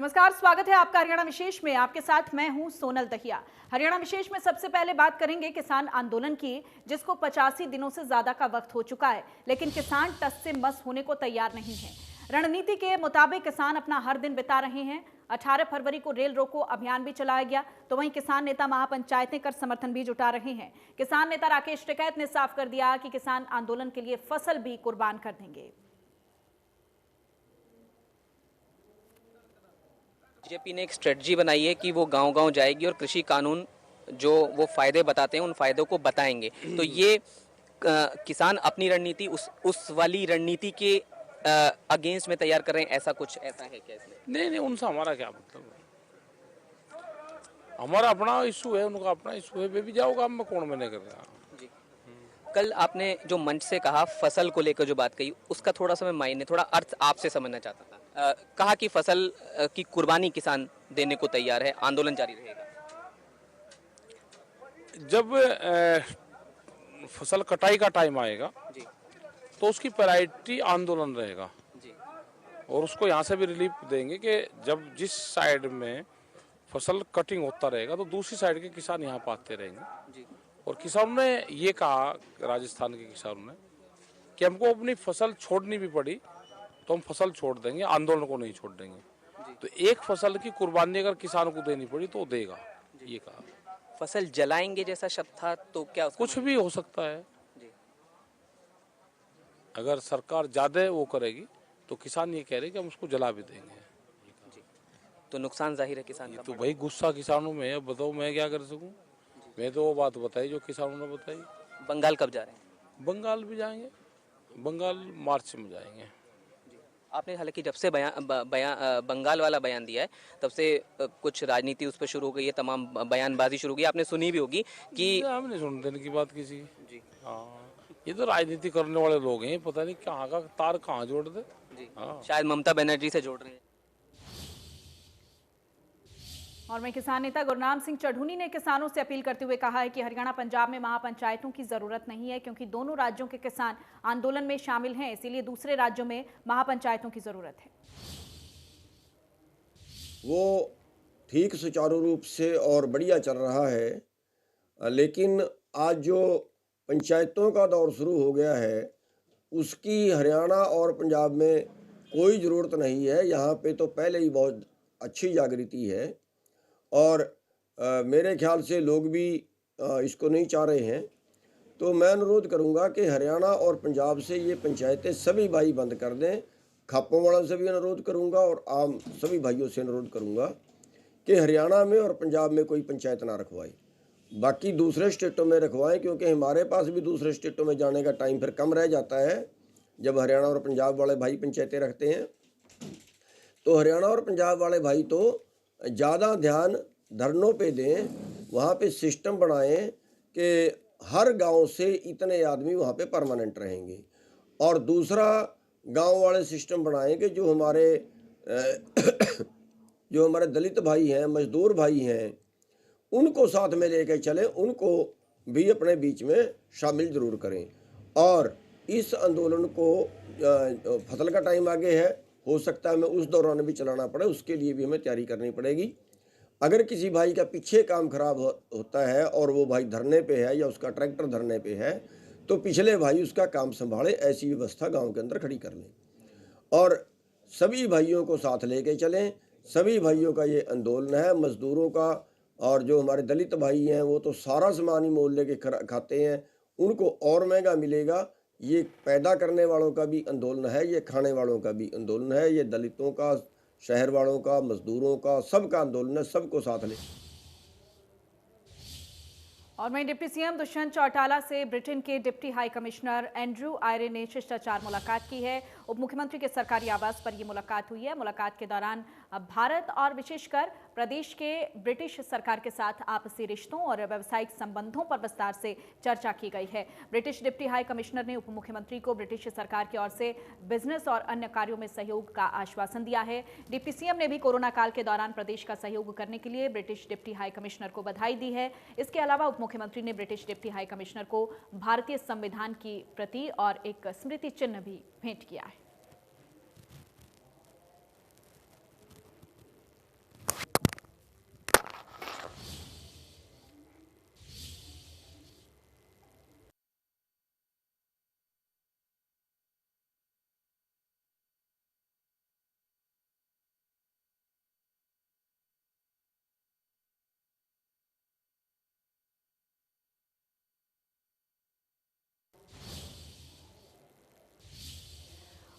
नमस्कार, स्वागत है आपका हरियाणा विशेष में। आपके साथ मैं हूं सोनल दहिया। हरियाणा विशेष में सबसे पहले बात करेंगे किसान आंदोलन की, जिसको 85 दिनों से ज्यादा का वक्त हो चुका है, लेकिन किसान टस से मस होने को तैयार नहीं है। रणनीति के मुताबिक किसान अपना हर दिन बिता रहे हैं। 18 फरवरी को रेल रोको अभियान भी चलाया गया, तो वहीं किसान नेता महापंचायतें कर समर्थन भी जुटा रहे हैं। किसान नेता राकेश टिकैत ने साफ कर दिया कि किसान आंदोलन के लिए फसल भी कुर्बान कर देंगे। बीजेपी ने एक स्ट्रेटजी बनाई है कि वो गांव-गांव जाएगी और कृषि कानून जो वो फायदे बताते हैं उन फायदों को बताएंगे। तो ये किसान अपनी रणनीति उस वाली रणनीति के अगेंस्ट में तैयार कर रहे हैं, ऐसा है क्या इसमें? नहीं, उनसे हमारा क्या मतलब है। हमारा अपना इशू है, उनका अपना इशू है। वे भी जाओ काम में, कौन मैंने कर रहा जी। कल आपने जो मंच से कहा, फसल को लेकर जो बात कही, उसका थोड़ा सा मैं मायने, थोड़ा अर्थ आपसे समझना चाहता था। कहा कि फसल की कुर्बानी किसान देने को तैयार है, आंदोलन जारी रहेगा। जब फसल कटाई का टाइम आएगा जी तो उसकी प्रायोरिटी आंदोलन रहेगा जी और उसको यहाँ से भी रिलीफ देंगे कि जब जिस साइड में फसल कटिंग होता रहेगा तो दूसरी साइड के किसान यहाँ पाते रहेंगे। जी और किसानों ने ये कहा, राजस्थान के किसानों ने, कि हमको अपनी फसल छोड़नी भी पड़ी तो हम फसल छोड़ देंगे, आंदोलन को नहीं छोड़ देंगे। तो एक फसल की कुर्बानी अगर किसान को देनी पड़ी तो देगा, ये कहा। फसल जलाएंगे जैसा शब्द था, तो क्या कुछ भी हो सकता है। जी। अगर सरकार ज्यादा वो करेगी तो किसान ये कह रहे कि हम उसको जला भी देंगे। जी। तो नुकसान जाहिर है किसान का। तो भाई गुस्सा किसानों में है, बताओ मैं क्या कर सकूं। मैं तो वो बात बताई जो किसानों ने बताई। बंगाल कब जा रहे हैं? बंगाल भी जाएंगे, बंगाल मार्च में जाएंगे। आपने हालांकि जब से बंगाल वाला बयान दिया है, तब से कुछ राजनीति उस पर शुरू हो गई है, तमाम बयानबाजी शुरू हो गई। आपने सुनी भी होगी कि हमने सुन देने की बात किसी की। जी हाँ, ये तो राजनीति करने वाले लोग हैं, पता नहीं कहाँ का तार कहाँ जोड़ दे। जी हाँ। शायद ममता बनर्जी से जोड़ रहे हैं। और मैं किसान नेता गुरनाम सिंह चढ़ूनी ने किसानों से अपील करते हुए कहा है कि हरियाणा पंजाब में महापंचायतों की जरूरत नहीं है, क्योंकि दोनों राज्यों के किसान आंदोलन में शामिल हैं, इसीलिए दूसरे राज्यों में महापंचायतों की जरूरत है। वो ठीक सुचारू रूप से और बढ़िया चल रहा है, लेकिन आज जो पंचायतों का दौर शुरू हो गया है उसकी हरियाणा और पंजाब में कोई ज़रूरत नहीं है। यहाँ पे तो पहले ही बहुत अच्छी जागृति है और मेरे ख्याल से लोग भी इसको नहीं चाह रहे हैं। तो मैं अनुरोध करूँगा कि हरियाणा और पंजाब से ये पंचायतें सभी भाई बंद कर दें। खापों वालों से भी अनुरोध करूँगा और आम सभी भाइयों से अनुरोध करूँगा कि हरियाणा में और पंजाब में कोई पंचायत ना रखवाए, बाकी दूसरे स्टेटों में रखवाएं, क्योंकि हमारे पास भी दूसरे स्टेटों में जाने का टाइम फिर कम रह जाता है जब हरियाणा और पंजाब वाले भाई पंचायतें रखते हैं। तो हरियाणा और पंजाब वाले भाई तो ज़्यादा ध्यान धरनों पे दें, वहाँ पे सिस्टम बनाएं कि हर गांव से इतने आदमी वहाँ पे परमानेंट रहेंगे, और दूसरा गांव वाले सिस्टम बनाएं कि जो हमारे दलित भाई हैं, मजदूर भाई हैं, उनको साथ में लेकर चलें, उनको भी अपने बीच में शामिल ज़रूर करें। और इस आंदोलन को फसल का टाइम आगे है, हो सकता है हमें उस दौरान भी चलाना पड़े, उसके लिए भी हमें तैयारी करनी पड़ेगी। अगर किसी भाई का पीछे काम खराब होता है और वो भाई धरने पे है या उसका ट्रैक्टर धरने पे है, तो पिछले भाई उसका काम संभाले, ऐसी व्यवस्था गांव के अंदर खड़ी कर लें और सभी भाइयों को साथ लेके चलें। सभी भाइयों का ये आंदोलन है, मजदूरों का, और जो हमारे दलित भाई हैं वो तो सारा सामान ही मोल लेके खाते हैं, उनको और महंगा मिलेगा। ये पैदा करने वालों का भी आंदोलन है, ये खाने वालों का भी आंदोलन है, ये दलितों का, शहर वालों का, मजदूरों का, सबका आंदोलन है, सबको साथ ले। और वहीं डिप्टी सीएम दुष्यंत चौटाला से ब्रिटेन के deputy high commissioner Andrew Ayre ने शिष्टाचार मुलाकात की है। उप मुख्यमंत्री के सरकारी आवास पर यह मुलाकात हुई है। मुलाकात के दौरान भारत और विशेषकर प्रदेश के ब्रिटिश सरकार के साथ आपसी रिश्तों और व्यावसायिक संबंधों पर विस्तार से चर्चा की गई है। ब्रिटिश डिप्टी हाई कमिश्नर ने उप मुख्यमंत्री को ब्रिटिश सरकार की ओर से बिजनेस और अन्य कार्यों में सहयोग का आश्वासन दिया है। डिप्टी सीएम ने भी कोरोना काल के दौरान प्रदेश का सहयोग करने के लिए ब्रिटिश डिप्टी हाई कमिश्नर को बधाई दी है। इसके अलावा उप मुख्यमंत्री ने ब्रिटिश डिप्टी हाई कमिश्नर को भारतीय संविधान की प्रति और एक स्मृति चिन्ह भी भेंट किया है।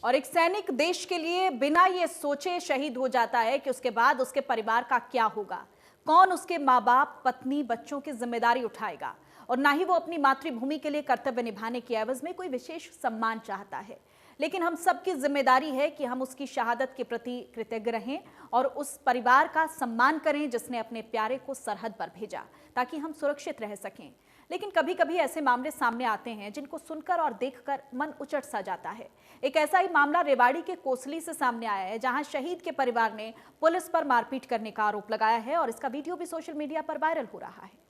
और एक सैनिक देश के लिए बिना ये सोचे शहीद हो जाता है कि उसके बाद उसके परिवार का क्या होगा, कौन उसके माँ बाप, पत्नी, बच्चों की जिम्मेदारी उठाएगा, और ना ही वो अपनी मातृभूमि के लिए कर्तव्य निभाने की एवज में कोई विशेष सम्मान चाहता है। लेकिन हम सबकी जिम्मेदारी है कि हम उसकी शहादत के प्रति कृतज्ञ रहें और उस परिवार का सम्मान करें जिसने अपने प्यारे को सरहद पर भेजा ताकि हम सुरक्षित रह सकें। लेकिन कभी कभी ऐसे मामले सामने आते हैं जिनको सुनकर और देखकर मन उचट सा जाता है। एक ऐसा ही मामला रेवाड़ी के कोसली से सामने आया है, जहां शहीद के परिवार ने पुलिस पर मारपीट करने का आरोप लगाया है और इसका वीडियो भी सोशल मीडिया पर वायरल हो रहा है।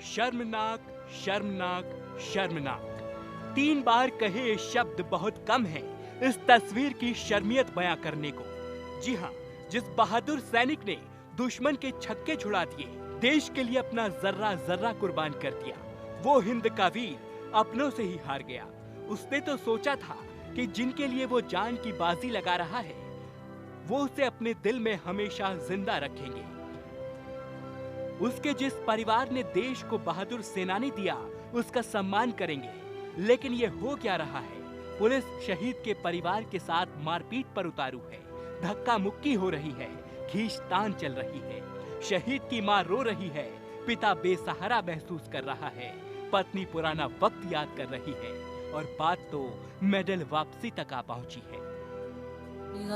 शर्मनाक, शर्मनाक, शर्मनाक। 3 बार कहे ये शब्द बहुत कम है इस तस्वीर की शर्मियत बयां करने को। जी हां, जिस बहादुर सैनिक ने दुश्मन के छक्के छुड़ा दिए, देश के लिए अपना जर्रा जर्रा कुर्बान कर दिया, वो हिंद का वीर अपनों से ही हार गया। उसने तो सोचा था कि जिनके लिए वो जान की बाजी लगा रहा है वो उसे अपने दिल में हमेशा जिंदा रखेंगे। उसके जिस परिवार ने देश को बहादुर सेनानी दिया उसका सम्मान करेंगे। लेकिन ये हो क्या रहा है? पुलिस शहीद के परिवार के साथ मारपीट पर उतारू है, धक्का मुक्की हो रही है, खींचतान चल रही है। शहीद की मां रो रही है, पिता बेसहारा महसूस कर रहा है, पत्नी पुराना वक्त याद कर रही है और बात तो मेडल वापसी तक आ पहुंची है।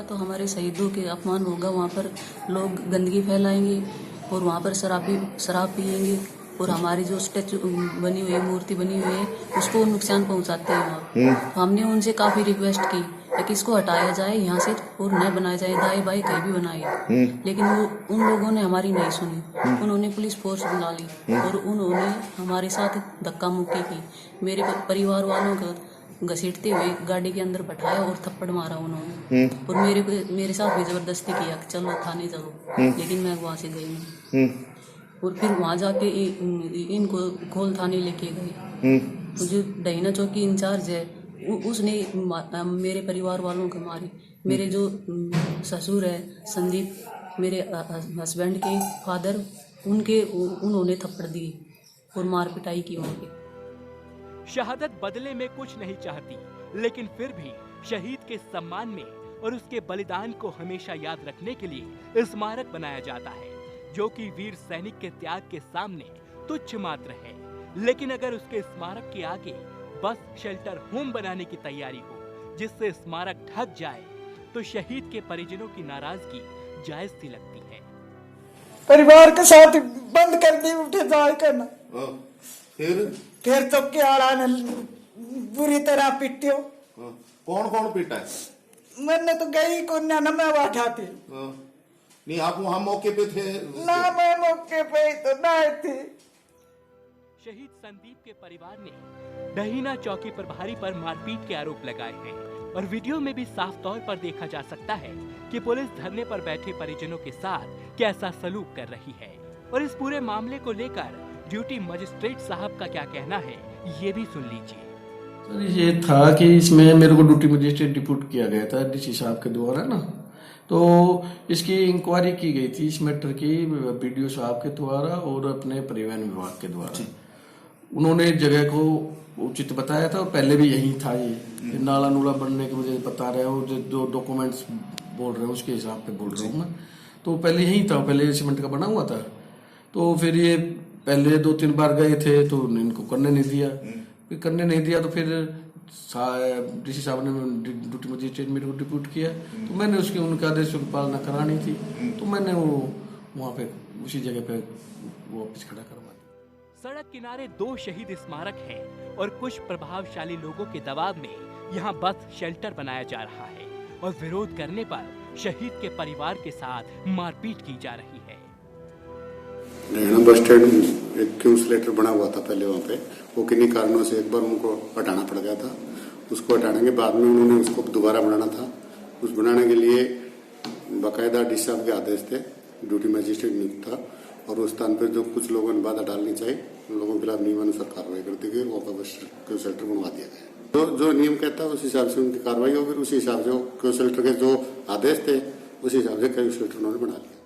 तो हमारे शहीदों के अपमान होगा, वहाँ पर लोग गंदगी फैलाएंगे और वहाँ पर शराब पिएंगे और हमारी जो स्टैचू बनी हुई है, मूर्ति बनी हुई है, उसको नुकसान पहुँचाते हैं वहाँ। तो हमने उनसे काफी रिक्वेस्ट की कि इसको हटाया जाए यहाँ से और न बनाया जाए, दाएं बाएं कहीं भी बनाए, लेकिन वो उन लोगों ने हमारी नहीं सुनी। उन्होंने पुलिस फोर्स बुला ली और उन्होंने हमारे साथ धक्का मुक्की की। मेरे परिवार वालों को घसीटते हुए गाड़ी के अंदर बैठाया और थप्पड़ मारा उन्होंने और मेरे साथ भी जबरदस्ती किया कि चलो थाने चलो, लेकिन मैं वहाँ से गई नहीं। और फिर वहाँ जाके इनको खोल थाने लेके गए। जो डहीना चौकी इंचार्ज है उसने मेरे परिवार वालों को मारी। मेरे जो ससुर है संदीप, मेरे हस्बैंड के फादर, उन्होंने थप्पड़ दिए और मार पिटाई की वहाँ पे। शहादत बदले में कुछ नहीं चाहती, लेकिन फिर भी शहीद के सम्मान में और उसके बलिदान को हमेशा याद रखने के लिए स्मारक बनाया जाता है, जो कि वीर सैनिक के त्याग के सामने तुच्छ मात्र है। लेकिन अगर उसके स्मारक के आगे बस शेल्टर होम बनाने की तैयारी हो जिससे स्मारक ढक जाए, तो शहीद के परिजनों की नाराजगी जायज सी लगती है। परिवार के साथ बंद कर दी, उठे जाए करना, फिर तो क्या आड़ा बुरी तरह पिटियो। कौन कौन पीटा है? मैंने तो गई को ना मैं बैठाती नहीं, आप वहाँ मौके पे थे? ना, मैं मौके पे तो ना थी। शहीद संदीप के परिवार ने डहीना चौकी प्रभारी पर मारपीट के आरोप लगाए हैं और वीडियो में भी साफ तौर पर देखा जा सकता है कि पुलिस धरने पर बैठे परिजनों के साथ कैसा सलूक कर रही है। और इस पूरे मामले को लेकर ड्यूटी मजिस्ट्रेट साहब का क्या कहना है, ये भी सुन लीजिए। सर, ये था कि इसमें मेरे को ड्यूटी मजिस्ट्रेट डिप्यूट किया गया था डीसी साहब के द्वारा ना, तो इसकी इंक्वायरी की गई थी इस मैटर की बीडीओ साहब के द्वारा और अपने परिवहन विभाग के द्वारा। उन्होंने जगह को उचित बताया था और पहले भी यही था। ये नाला नूला बनने की वजह बता रहे हो, जो डॉक्यूमेंट्स बोल रहे हो उसके हिसाब पे बोल रहा हूँ मैं, तो पहले यही था, पहले सीमेंट का बना हुआ था। तो फिर ये पहले 2-3 बार गए थे तो इनको करने नहीं दिया, फिर करने नहीं दिया तो फिर डीसी साहब ने ड्यूटी मजिस्ट्रेट मेरे को डिप्यूट किया, तो मैंने उसकी उनके आदेश की पालना करानी थी, तो मैंने वो वहाँ पे उसी जगह पे वो ऑफिस खड़ा करवा दिया। सड़क किनारे 2 शहीद स्मारक हैं और कुछ प्रभावशाली लोगों के दबाव में यहाँ बस शेल्टर बनाया जा रहा है और विरोध करने पर शहीद के परिवार के साथ मारपीट की जा रही है। बस स्टैंड एक क्यूज लेटर बना हुआ था पहले वहाँ पे, वो किन्हीं कारणों से एक बार उनको हटाना पड़ गया था। उसको हटाने के बाद में उन्होंने उसको दोबारा बनाना था। उस बनाने के लिए बाकायदा डीसी साहब के आदेश थे, ड्यूटी मजिस्ट्रेट नियुक्त था और उस स्थान पर जो कुछ लोगों ने बाधा डालनी चाहिए उन लोगों के खिलाफ नियमानुसार कार्रवाई कर दी गई, वहाँ पर क्यू शेल्टर बनवा दिया गया। जो नियम कहता है उस हिसाब से उनकी कार्रवाई होगी, उसी हिसाब से क्यू शेल्टर के जो आदेश थे उसी हिसाब से क्यू शेल्टर उन्होंने बना लिया।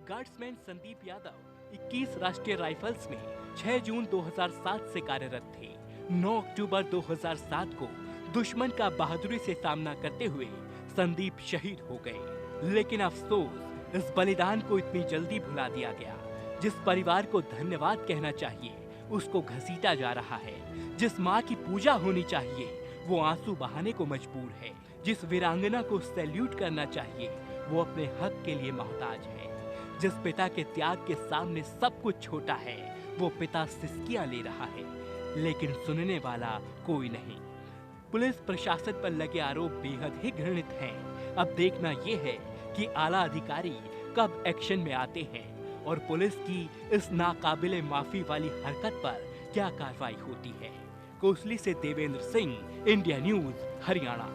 गार्ड्समैन संदीप यादव 21 राष्ट्रीय राइफल्स में 6 जून 2007 से कार्यरत थे। 9 अक्टूबर 2007 को दुश्मन का बहादुरी से सामना करते हुए संदीप शहीद हो गए। लेकिन अफसोस, इस बलिदान को इतनी जल्दी भुला दिया गया। जिस परिवार को धन्यवाद कहना चाहिए उसको घसीटा जा रहा है। जिस माँ की पूजा होनी चाहिए वो आंसू बहाने को मजबूर है। जिस वीरांगना को सैल्यूट करना चाहिए वो अपने हक के लिए मोहताज है। जिस पिता के त्याग के सामने सब कुछ छोटा है वो पिता सिसकियां ले रहा है, लेकिन सुनने वाला कोई नहीं। पुलिस प्रशासन पर लगे आरोप बेहद ही घृणित हैं। अब देखना ये है कि आला अधिकारी कब एक्शन में आते हैं और पुलिस की इस नाकाबिले माफी वाली हरकत पर क्या कार्रवाई होती है। कोसली से देवेंद्र सिंह, इंडिया न्यूज, हरियाणा।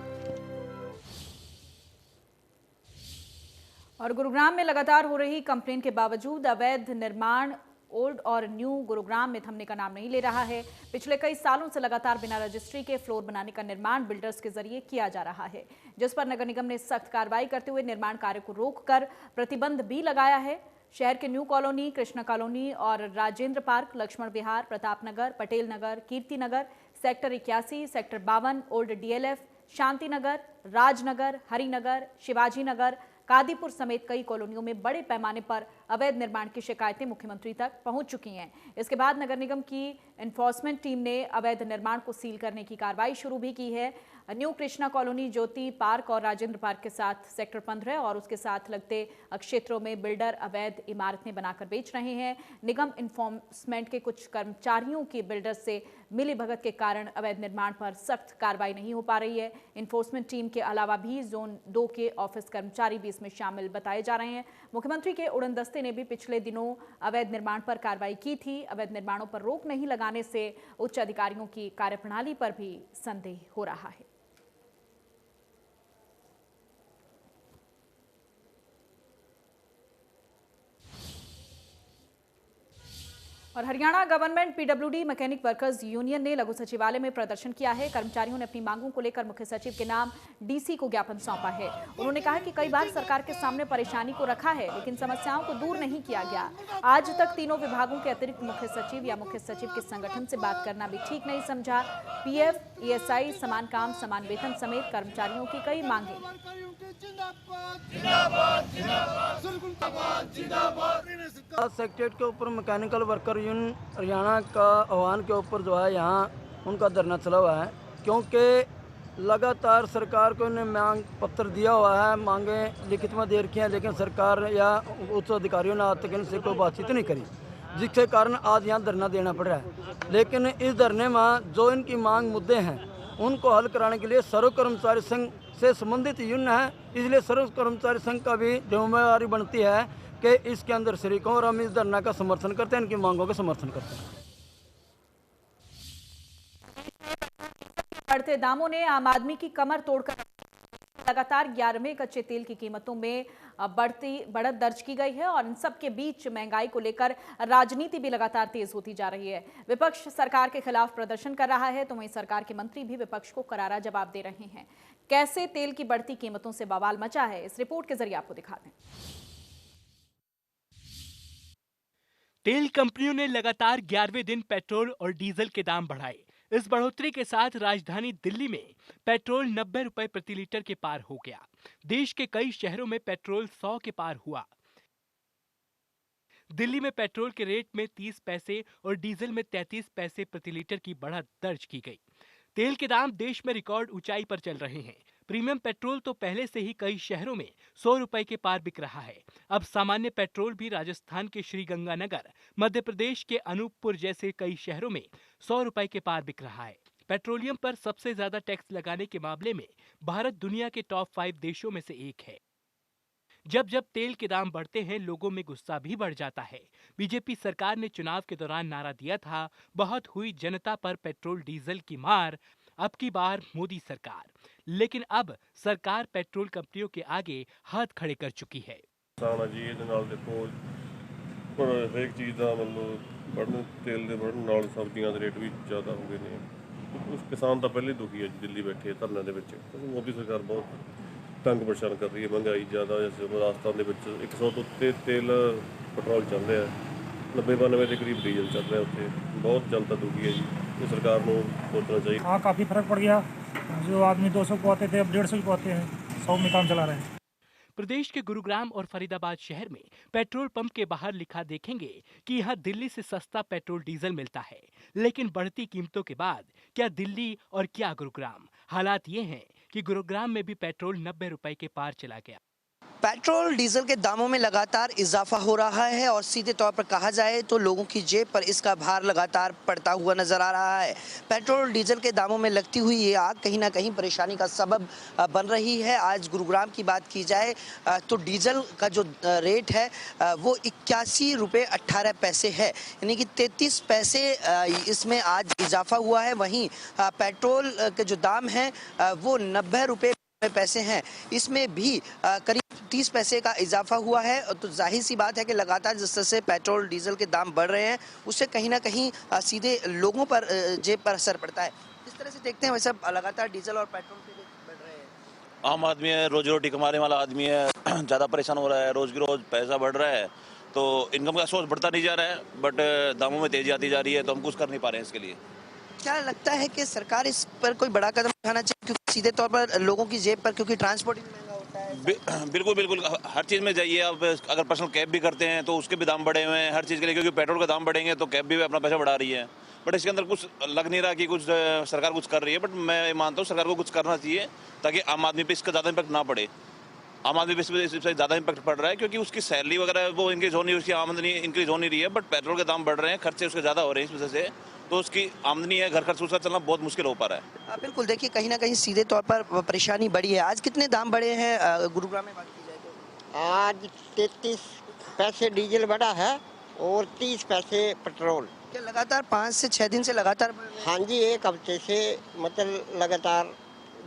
और गुरुग्राम में लगातार हो रही कंप्लेन के बावजूद अवैध निर्माण ओल्ड और न्यू गुरुग्राम में थमने का नाम नहीं ले रहा है। पिछले कई सालों से लगातार बिना रजिस्ट्री के फ्लोर बनाने का निर्माण बिल्डर्स के जरिए किया जा रहा है, जिस पर नगर निगम ने सख्त कार्रवाई करते हुए निर्माण कार्य को रोककर प्रतिबंध भी लगाया है। शहर के न्यू कॉलोनी, कृष्णा कॉलोनी और राजेंद्र पार्क, लक्ष्मण विहार, Pratap Nagar, Patel Nagar, Kirti Nagar, sector 81, sector 52, old DLF, Shanti Nagar, Rajnagar, Harinagar, Shivaji Nagar, Kadipur समेत कई कॉलोनियों में बड़े पैमाने पर अवैध निर्माण की शिकायतें मुख्यमंत्री तक पहुंच चुकी हैं। इसके बाद नगर निगम की एनफोर्समेंट टीम ने अवैध निर्माण को सील करने की कार्रवाई शुरू भी की है। न्यू कृष्णा कॉलोनी, ज्योति पार्क और राजेंद्र पार्क के साथ सेक्टर 15 और उसके साथ लगते क्षेत्रों में बिल्डर अवैध इमारतें बनाकर बेच रहे हैं। निगम एनफोर्समेंट के कुछ कर्मचारियों की बिल्डर से मिली भगत के कारण अवैध निर्माण पर सख्त कार्रवाई नहीं हो पा रही है। एनफोर्समेंट टीम के अलावा भी जोन 2 के ऑफिस कर्मचारी भी इसमें शामिल बताए जा रहे हैं। मुख्यमंत्री के उड़न दस्ते ने भी पिछले दिनों अवैध निर्माण पर कार्रवाई की थी। अवैध निर्माणों पर रोक नहीं लगाने से उच्च अधिकारियों की कार्यप्रणाली पर भी संदेह हो रहा है। और Haryana government PWD mechanic workers union ने लघु सचिवालय में प्रदर्शन किया है। कर्मचारियों ने अपनी मांगों को लेकर मुख्य सचिव के नाम डीसी को ज्ञापन सौंपा है। उन्होंने कहा कि कई बार सरकार के सामने परेशानी को रखा है, लेकिन समस्याओं को दूर नहीं किया गया। आज तक तीनों विभागों के अतिरिक्त मुख्य सचिव या मुख्य सचिव के संगठन से बात करना भी ठीक नहीं समझा। पीएफ, ईएसआई, समान काम समान वेतन समेत कर्मचारियों की कई मांगे। सेक्रेटरीट के ऊपर मैकेनिकल वर्कर यूनियन हरियाणा का आह्वान के ऊपर जो है यहाँ उनका धरना चला हुआ है, क्योंकि लगातार सरकार को इन्हें मांग पत्र दिया हुआ है, मांगे लिखित में दे रखी हैं, लेकिन सरकार या उच्च अधिकारियों ने आज तक इनसे कोई बातचीत नहीं करी, जिसके कारण आज यहाँ धरना देना पड़ रहा है। लेकिन इस धरने में जो इनकी मांग मुद्दे हैं उनको हल कराने के लिए सर्व कर्मचारी संघ से संबंधित यूनियन है, इसलिए सर्व कर्मचारी संघ का भी जिम्मेदारी बनती है कि इसके अंदर शरीक हों और हम इस धरना का समर्थन करते हैं, इनकी मांगों का समर्थन करते हैं। बढ़ते दामों ने आम आदमी की कमर तोड़कर लगातार 11वें कच्चे तेल की कीमतों में बढ़त दर्ज की गई है और इन सब के बीच महंगाई को लेकर राजनीति भी लगातार तेज होती जा रही है। विपक्ष सरकार के खिलाफ प्रदर्शन कर रहा है तो वहीं सरकार के मंत्री भी विपक्ष को करारा जवाब दे रहे हैं। कैसे तेल की बढ़ती कीमतों से बवाल मचा है, इस रिपोर्ट के जरिए आपको दिखाते हैं। तेल कंपनियों ने लगातार 11वें दिन पेट्रोल और डीजल के दाम बढ़ाए। इस बढ़ोतरी के साथ राजधानी दिल्ली में पेट्रोल 90 रुपए प्रति लीटर के पार हो गया। देश के कई शहरों में पेट्रोल 100 के पार हुआ। दिल्ली में पेट्रोल के रेट में 30 पैसे और डीजल में 33 पैसे प्रति लीटर की बढ़त दर्ज की गई। तेल के दाम देश में रिकॉर्ड ऊंचाई पर चल रहे हैं। प्रीमियम पेट्रोल तो पहले से ही कई शहरों में 100 रुपए के पार बिक रहा है। अब सामान्य पेट्रोल भी राजस्थान के श्रीगंगानगर, मध्य प्रदेश के अनूपपुर जैसे कई शहरों में 100 रुपए के पार बिक रहा है। पेट्रोलियम पर सबसे ज्यादा टैक्स लगाने के मामले में भारत दुनिया के टॉप 5 देशों में से एक है। जब जब तेल के दाम बढ़ते हैं, लोगों में गुस्सा भी बढ़ जाता है। बीजेपी सरकार ने चुनाव के दौरान नारा दिया था, बहुत हुई जनता पर पेट्रोल डीजल की मार, अब की बार मोदी सरकार। लेकिन अब सरकार पेट्रोल कंपनियों के आगे हाथ खड़े कर चुकी है। जी ਇਹਦੇ ਨਾਲ ਦੇਖੋ ਪਰ ਹਰੇਕ ਚੀਜ਼ ਦਾ ਮਤਲਬ बढ़न तेल ਦੇ बढ़न ਨਾਲ ਸਬਜ਼ੀਆਂ ਦੇ ਰੇਟ ਵੀ ਜ਼ਿਆਦਾ ਹੋ ਗਏ ਨੇ। ਉਸ ਕਿਸਾਨ ਤਾਂ ਪਹਿਲੇ ਦੁਖੀ ਹੈ ਜੀ, ਦਿੱਲੀ ਬੈਠੇ ਧਰਨੇ ਦੇ ਵਿੱਚ। ਮੋਦੀ ਸਰਕਾਰ ਬਹੁਤ ਤੰਗ ਪਰੇਸ਼ਾਨ ਕਰ ਰਹੀ ਹੈ, ਮਹਿੰਗਾਈ ਜ਼ਿਆਦਾ ਹੈ। ਰਾਜਸਥਾਨ ਦੇ ਵਿੱਚ 100 ਤੋਂ ਉੱਤੇ ਤੇਲ ਪੈਟਰੋਲ ਚੱਲ ਰਿਹਾ, 90-92 ਦੇ ਕਰੀਬ ਡੀਜ਼ਲ ਚੱਲ ਰਿਹਾ। ਉੱਥੇ ਬਹੁਤ ਜਨਤਾ ਦੁਖੀ ਹੈ ਜੀ। तो सरकार को सोचना चाहिए। हाँ, काफ़ी फर्क पड़ गया। जो आदमी 200 पहुँचते थे अब 150 पहुँचते हैं, 100 में काम चला रहे हैं। प्रदेश के गुरुग्राम और फरीदाबाद शहर में पेट्रोल पंप के बाहर लिखा देखेंगे कि यहाँ दिल्ली से सस्ता पेट्रोल डीजल मिलता है, लेकिन बढ़ती कीमतों के बाद क्या दिल्ली और क्या गुरुग्राम? हालात ये हैं कि गुरुग्राम में भी पेट्रोल 90 रुपए के पार चला गया। पेट्रोल डीजल के दामों में लगातार इजाफा हो रहा है और सीधे तौर पर कहा जाए तो लोगों की जेब पर इसका भार लगातार पड़ता हुआ नजर आ रहा है। पेट्रोल डीजल के दामों में लगती हुई ये आग कहीं ना कहीं परेशानी का सबब बन रही है। आज गुरुग्राम की बात की जाए तो डीजल का जो रेट है वो 81 रुपये 18 पैसे है, यानी कि 33 पैसे इसमें आज इजाफा हुआ है। वहीं पेट्रोल के जो दाम हैं वो 90 रुपये पैसे हैं, इसमें भी करीब 30 पैसे का इजाफा हुआ है। तो जाहिर सी बात है कि लगातार जिस तरह से पेट्रोल डीजल के दाम बढ़ रहे हैं उससे कहीं ना कहीं सीधे लोगों पर जेब पर असर पड़ता है। इस तरह से देखते हैं वैसे लगातार डीजल और पेट्रोल के रेट बढ़ रहे हैं। आम आदमी है, रोजी रोटी कमाने वाला आदमी है, ज़्यादा परेशान हो रहा है। रोज की रोज पैसा बढ़ रहा है तो इनकम का सोर्स बढ़ता नहीं जा रहा है, बट दामों में तेजी आती जा रही है तो हम कुछ कर नहीं पा रहे हैं इसके लिए। क्या लगता है कि सरकार इस पर कोई बड़ा कदम उठाना चाहिए, क्योंकि सीधे तौर पर लोगों की जेब पर, क्योंकि ट्रांसपोर्ट महंगा होता है। बिल्कुल बिल्कुल, हर चीज़ में जाइए आप। अगर पर्सनल कैब भी करते हैं तो उसके भी दाम बढ़े हुए हैं हर चीज़ के लिए, क्योंकि पेट्रोल का दाम बढ़ेंगे तो कैब भी अपना पैसा बढ़ा रही है। बट इसके अंदर कुछ लग नहीं रहा कि कुछ सरकार कुछ कर रही है। बट मैं मानता हूँ सरकार को कुछ करना चाहिए ताकि आम आदमी पर इसका ज़्यादा इम्पैक्ट ना पड़े। आम आदमी पे इससे ज़्यादा इम्पैक्ट पड़ रहा है क्योंकि उसकी सैलरी वगैरह वो इंक्रीज हो नहीं, उसकी आमदनी इंक्रीज हो नहीं रही है। बट पेट्रोल के दाम बढ़ रहे हैं, खर्चे उसके ज़्यादा हो रहे हैं, इस वजह से तो उसकी आमदनी है, घर खर्च उसका चलना बहुत मुश्किल हो पा रहा है। बिल्कुल, देखिए कहीं ना कहीं सीधे तौर पर परेशानी बढ़ी है। आज कितने दाम बढ़े हैं गुरुग्राम में बात की जाए तो? आज 33 पैसे डीजल बढ़ा है और 30 पैसे पेट्रोल। क्या लगातार 5 से 6 दिन से लगातार? हाँ जी, एक हफ्ते से मतलब लगातार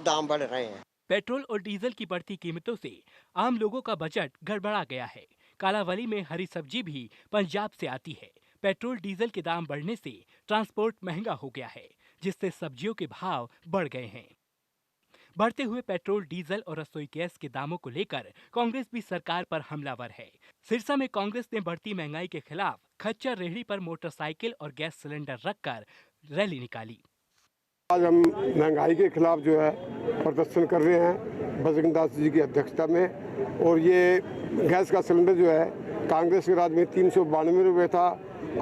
दाम बढ़ रहे हैं। पेट्रोल और डीजल की बढ़ती कीमतों से आम लोगों का बजट गड़बड़ा गया है। कालावली में हरी सब्जी भी पंजाब से आती है। पेट्रोल डीजल के दाम बढ़ने से ट्रांसपोर्ट महंगा हो गया है, जिससे सब्जियों के भाव बढ़ गए हैं। बढ़ते हुए पेट्रोल डीजल और रसोई गैस के दामों को लेकर कांग्रेस भी सरकार पर हमलावर है। सिरसा में कांग्रेस ने बढ़ती महंगाई के खिलाफ खच्चर रेहड़ी पर मोटरसाइकिल और गैस सिलेंडर रखकर रैली निकाली। आज हम महंगाई के खिलाफ जो है प्रदर्शन कर रहे हैं बजरंग दास जी की अध्यक्षता में। और ये गैस का सिलेंडर जो है कांग्रेस के राज में 392 रुपये था,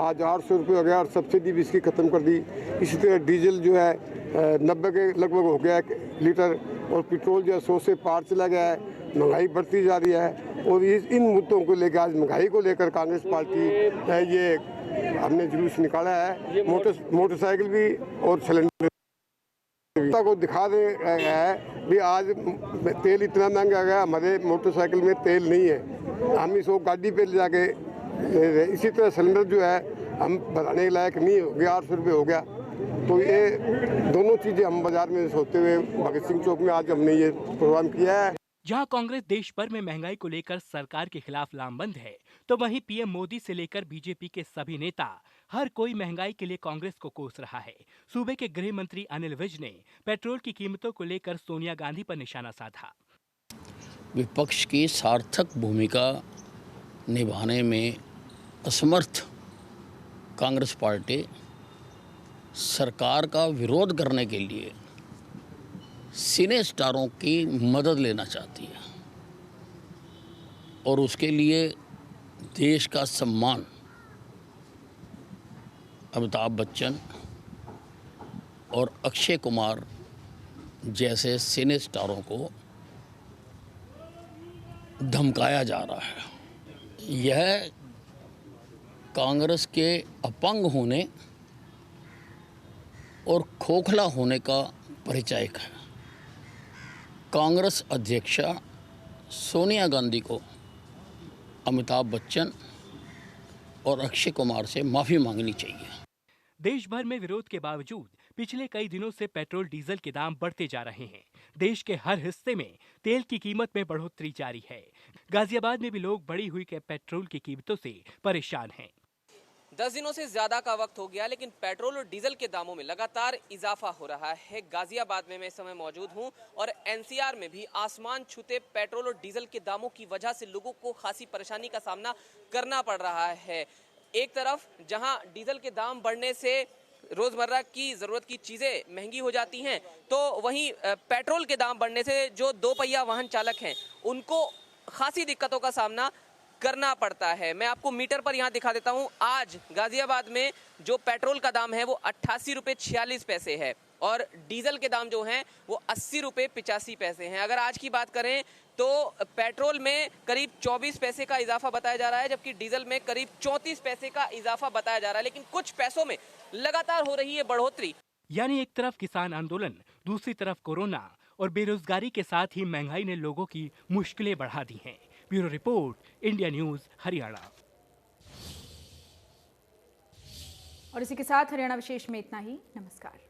आज 800 रुपये हो गया और सब्सिडी भी इसकी ख़त्म कर दी। इसी तरह डीजल जो है 90 के लगभग हो गया लीटर और पेट्रोल जो है 100 से पार चला गया है। महंगाई बढ़ती जा रही है और इन मुद्दों को लेकर आज महंगाई को लेकर कांग्रेस पार्टी ये हमने जुलूस निकाला है। मोटरसाइकिल भी और सिलेंडर को दिखा दे है भी आज तेल इतना महंगा गया, हमारे मोटरसाइकिल में तेल नहीं है, हम इसको गाड़ी पे ले जाके। इसी तरह सिलेंडर जो है हम बढ़ाने के लायक नहीं हो गया, 800 रुपये हो गया। तो ये दोनों चीज़ें हम बाजार में सोचते हुए भगत सिंह चौक में आज हमने ये प्रोग्राम किया है। जहां कांग्रेस देश भर में महंगाई को लेकर सरकार के खिलाफ लामबंद है, तो वहीं पीएम मोदी से लेकर बीजेपी के सभी नेता हर कोई महंगाई के लिए कांग्रेस को कोस रहा है। सूबे के गृह मंत्री अनिल विज ने पेट्रोल की कीमतों को लेकर सोनिया गांधी पर निशाना साधा। विपक्ष की सार्थक भूमिका निभाने में असमर्थ कांग्रेस पार्टी सरकार का विरोध करने के लिए सिने स्टारों की मदद लेना चाहती है और उसके लिए देश का सम्मान अमिताभ बच्चन और अक्षय कुमार जैसे सिने स्टारों को धमकाया जा रहा है। यह कांग्रेस के अपंग होने और खोखला होने का परिचायक है। कांग्रेस अध्यक्षा सोनिया गांधी को अमिताभ बच्चन और अक्षय कुमार से माफ़ी मांगनी चाहिए। देश भर में विरोध के बावजूद पिछले कई दिनों से पेट्रोल डीजल के दाम बढ़ते जा रहे हैं। देश के हर हिस्से में तेल की कीमत में बढ़ोतरी जारी है। गाजियाबाद में भी लोग बढ़ी हुई पेट्रोल की कीमतों से परेशान हैं। 10 दिनों से ज्यादा का वक्त हो गया, लेकिन पेट्रोल और डीजल के दामों में लगातार इजाफा हो रहा है। गाजियाबाद में मैं इस समय मौजूद हूं और एनसीआर में भी आसमान छूते पेट्रोल और डीजल के दामों की वजह से लोगों को खासी परेशानी का सामना करना पड़ रहा है। एक तरफ जहां डीजल के दाम बढ़ने से रोज़मर्रा की ज़रूरत की चीज़ें महंगी हो जाती हैं, तो वहीं पेट्रोल के दाम बढ़ने से जो 2 पहिया वाहन चालक हैं उनको खासी दिक्कतों का सामना करना पड़ता है। मैं आपको मीटर पर यहाँ दिखा देता हूँ। आज गाजियाबाद में जो पेट्रोल का दाम है वो 88 रुपये 46 पैसे है और डीजल के दाम जो हैं वो 80 रुपये 85 पैसे हैं। अगर आज की बात करें तो पेट्रोल में करीब 24 पैसे का इजाफा बताया जा रहा है, जबकि डीजल में करीब 34 पैसे का इजाफा बताया जा रहा है। लेकिन कुछ पैसों में लगातार हो रही है बढ़ोतरी। यानी एक तरफ किसान आंदोलन, दूसरी तरफ कोरोना और बेरोजगारी के साथ ही महंगाई ने लोगों की मुश्किलें बढ़ा दी हैं। Bureau report, India news, Haryana. और इसी के साथ हरियाणा विशेष में इतना ही। नमस्कार।